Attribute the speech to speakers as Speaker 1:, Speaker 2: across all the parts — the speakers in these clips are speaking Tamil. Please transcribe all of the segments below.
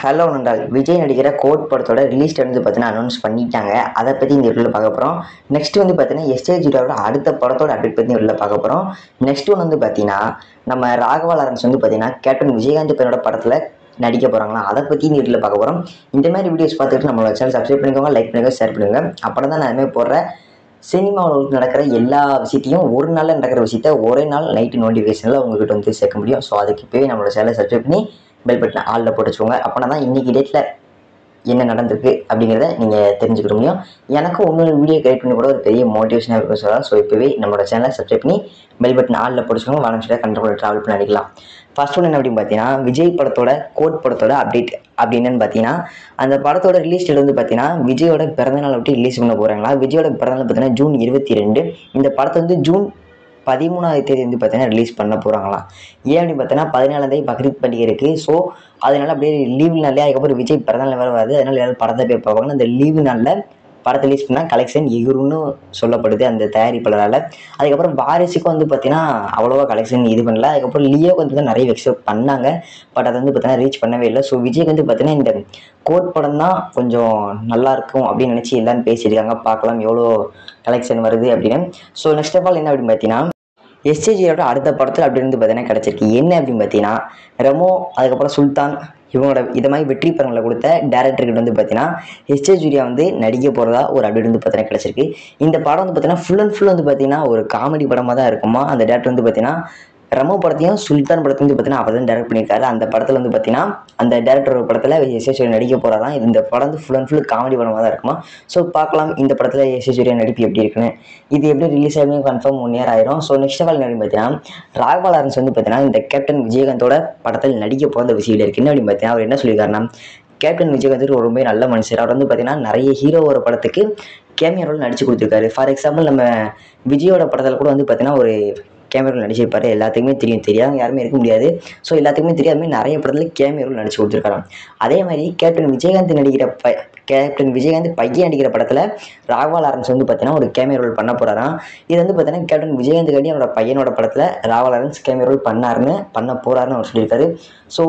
Speaker 1: ஹலோ நண்பர்கள், விஜய் நடிக்கிற கோட் படத்தோட ரிலீஸ் டேட் வந்து பார்த்தீங்கன்னா அனௌன்ஸ் பண்ணிட்டாங்க. அதை பற்றி இந்த வீடியோவில் பார்க்க போகிறோம். நெக்ஸ்ட் வந்து பார்த்தீங்கன்னா எஸ்ஏ ஜீரோவோட அடுத்த படத்தோட அப்டேட் பற்றி வீடியோவில் பார்க்க போகிறோம். நெக்ஸ்ட் ஒன்று வந்து பார்த்தீங்கன்னா நம்ம ராகவா லாரன்ஸ் வந்து பார்த்தீங்கன்னா கேப்டன் விஜயகாந்த் பேரோட படத்தில் நடிக்க போகிறாங்களா, அதை பற்றி இந்த வீடியோவில் பார்க்க போகிறோம். இந்த மாதிரி வீடியோஸ் பார்த்துட்டு நம்மளோட சேனல் சப்ஸ்கிரைப் பண்ணிக்கோங்க, லைக் பண்ணுங்க, ஷேர் பண்ணுங்க. அப்புறம் தான் நான் அதுமாதிரி போடுற சினிமாவில் நடக்கிற எல்லா விஷயத்தையும் ஒரு நாளில் நடக்கிற விஷயத்த ஒரே நாள் நைட்டு நோட்டிஃபிகேஷனில் உங்கள்கிட்ட வந்து சேர்க்க முடியும். ஸோ அதுக்கு இப்போவே நம்மளோட சேனலை சப்ஸ்கிரைப் பண்ணி பெல் பட்டன் ஆளில் போட்டு வச்சுக்கோங்க. அப்போனா தான் இன்றைக்கி டேட்டில் என்ன நடந்திருக்கு அப்படிங்கிறத நீங்கள் தெரிஞ்சுக்கிற முடியும். எனக்கும் இன்னொரு வீடியோ கிரியேட் பண்ணி கூட ஒரு பெரிய மோட்டிவேஷனாக இருக்கும் சொல்லலாம். ஸோ இப்போவே நம்மளோட சேனலை சப்ஸ்கிரைப் பண்ணி பெல் பட்டன் ஆளில் போட்டுச்சுக்கோங்க. வாங்க கண்ட்ரோல் ட்ராவல் பண்ணி அடிக்கலாம். ஃபர்ஸ்ட் ஒன்று என்ன அப்படின்னு பார்த்தீங்கன்னா, விஜய் படத்தோட கோட் படத்தோட அப்டேட் அப்படின்னு பார்த்தீங்கன்னா, அந்த படத்தோட ரிலீஸ் டேட் வந்து பார்த்தீங்கன்னா விஜயோட பிறந்தநாள் விட்டு ரிலீஸ் பண்ண போகிறாங்களா. விஜயோட பிறந்தநாள் பார்த்தீங்கன்னா ஜூன் 22. இந்த படத்தை வந்து ஜூன் 13ஆம் தேதி வந்து பார்த்தீங்கன்னா ரிலீஸ் பண்ண போகிறாங்களாம். ஏன் அப்படின்னு பார்த்தீங்கன்னா 14ஆம் தேதி பக்ரீத் பண்டிகை இருக்குது. ஸோ அதனால அப்படியே லீவு நாள்லேயே அதுக்கப்புறம் விஜய் பிறந்தநாள் வேறு வருது. அதனால எல்லாரும் படத்தை போய் பார்ப்பாங்க. அந்த லீவு நாளில் படத்தை ரிலீஸ் பண்ணால் கலெக்ஷன் எகுருன்னு சொல்லப்படுது அந்த தயாரிப்பாளரால். அதுக்கப்புறம் வாரிசுக்கும் வந்து பார்த்தீங்கன்னா அவ்வளோவா கலெக்ஷன் இது பண்ணல. அதுக்கப்புறம் லியோக்கு வந்து நிறைய எக்ஸ்பெக்ட் பண்ணாங்க. பட் அதை வந்து பார்த்தீங்கன்னா ரீச் பண்ணவே இல்லை. ஸோ விஜய்க்கு வந்து பார்த்தீங்கன்னா இந்த கோட் படம் தான் கொஞ்சம் நல்லாயிருக்கும் அப்படின்னு நினச்சி எல்லாரும் பேசியிருக்காங்க. பார்க்கலாம் எவ்வளோ கலெக்ஷன் வருது அப்படின்னு. ஸோ நெக்ஸ்ட் ஆஃப் ஆல் என்ன அப்படின்னு பார்த்தீங்கன்னா, எஸ்ஏஜியோட அடுத்த படத்தில் அப்படி இருந்து பார்த்தீங்கன்னா கிடச்சிருக்கு. என்ன அப்படின்னு பார்த்தீங்கன்னா, ரெமோ அதுக்கப்புறம் சுல்தான் இவங்களோட இதை மாதிரி வெற்றி படங்களை கொடுத்த டேரக்டர்கிட்ட வந்து பார்த்தீங்கன்னா எஸ்ஏ ஜூரியா வந்து நடிக்க போகிறதா ஒரு அப்டேட் வந்து பார்த்தீங்கன்னா கிடச்சிருக்கு. இந்த படம் வந்து பார்த்தீங்கன்னா ஃபுல் அண்ட் ஃபுல் வந்து பார்த்தீங்கன்னா ஒரு காமெடி படமாக தான் இருக்குமா. அந்த டேரக்டர் வந்து பார்த்தீங்கன்னா ரெமோ படத்தையும் சுல்தான் படத்தையும் வந்து பார்த்தீங்கன்னா அவர் தான் டேரக்ட் பண்ணியிருக்காரு. அந்த படத்தில் வந்து பார்த்தீங்கன்னா அந்த டேரக்டரோட படத்தில் எஸ்ஏ ஜூரியா நடிக்க போகிறாராம். இந்த படம் வந்து ஃபுல் அண்ட் ஃபுல் காமெடி படமாக தான் இருக்குமா. ஸோ பார்க்கலாம் இந்த படத்தில் எஸ்ஏ ஜூரியா நடிப்பு எப்படி இருக்குன்னு. இது எப்படி ரிலீஸ் ஆகும் கன்ஃபார்ம் 1 year ஆயிரும். ஸோ நெக்ஸ்ட் ஆஃப் ஆல் என்ன பார்த்தீங்கன்னா, ராகவா லாரன்ஸ் வந்து பார்த்தீங்கன்னா இந்த கேப்டன் விஜயகாந்தோட படத்தில் நடிக்க போகிற விஷயம் இருக்குது. என்ன அப்படின்னு பார்த்தீங்கன்னா அவர் என்ன சொல்லியிருக்காருன்னா, கேப்டன் விஜயகாந்த் ரொம்ப நல்ல மனுஷர். அவர் வந்து பார்த்தீங்கன்னா நிறைய ஹீரோவோட படத்துக்கு கேமியோ ரோல் நடிச்சு கொடுத்துருக்காரு. ஃபார் எக்ஸாம்பிள் நம்ம விஜயோட படத்தில் கூட வந்து பார்த்தீங்கன்னா ஒரு கேமியோ ரோல் நடிச்சிருப்பாரு. எல்லாத்துக்குமே தெரியும், தெரியாத யாருமே இருக்க முடியாது. ஸோ எல்லாத்துக்குமே தெரியாத நிறைய படத்தில் கேமியோ ரோல் நடிச்சு கொடுத்துருக்காரு. அதே மாதிரி கேப்டன் விஜயகாந்த் நடிக்கிற கேப்டன் விஜயகாந்த் பையன் நடிக்கிற படத்தில் ராகவா லாரன்ஸ் வந்து பார்த்தீங்கன்னா ஒரு கேமியோ ரோல் பண்ண போகிறாராம். இது வந்து பார்த்தீங்கன்னா கேப்டன் விஜயகாந்த் காண்டி அவரோட பையனோட படத்தில் ராகவா லாரன்ஸ் கேமியோ ரோல் பண்ண போகிறாருன்னு அவர் சொல்லியிருக்காரு. ஸோ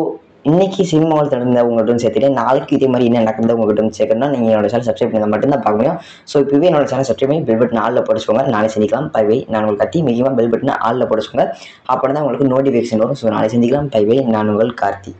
Speaker 1: இன்னைக்கு சினிமாவில் நடந்த உங்கள்கிட்ட சேர்த்துட்டு நாளைக்கு இதே மாதிரி என்ன நடக்குது உங்கள்கிட்ட சேர்க்கணும்னா நீங்கள் என்னோட சேனல் சப்ஸ்கிரைப் பண்ணி மட்டும்தான் பார்க்க முடியும். ஸோ இப்போவே என்னோட சேனல் சப்ஸ்கிரைப் பண்ணி பெல் பட்டன் ஆளில் போட்டுச்சுக்கோங்க. நாளை சந்திக்கலாம். பை வை. நான் உங்களுக்கு கத்தி மிகவும் பெல் பட்டன் ஆளில் போட்டுச்சுக்கோங்க. அப்போ தான் உங்களுக்கு நோட்டிஃபிகேஷன் வரும். ஸோ நாளை சந்திக்கலாம். பை வை. நான் உங்கள் கார்த்தி.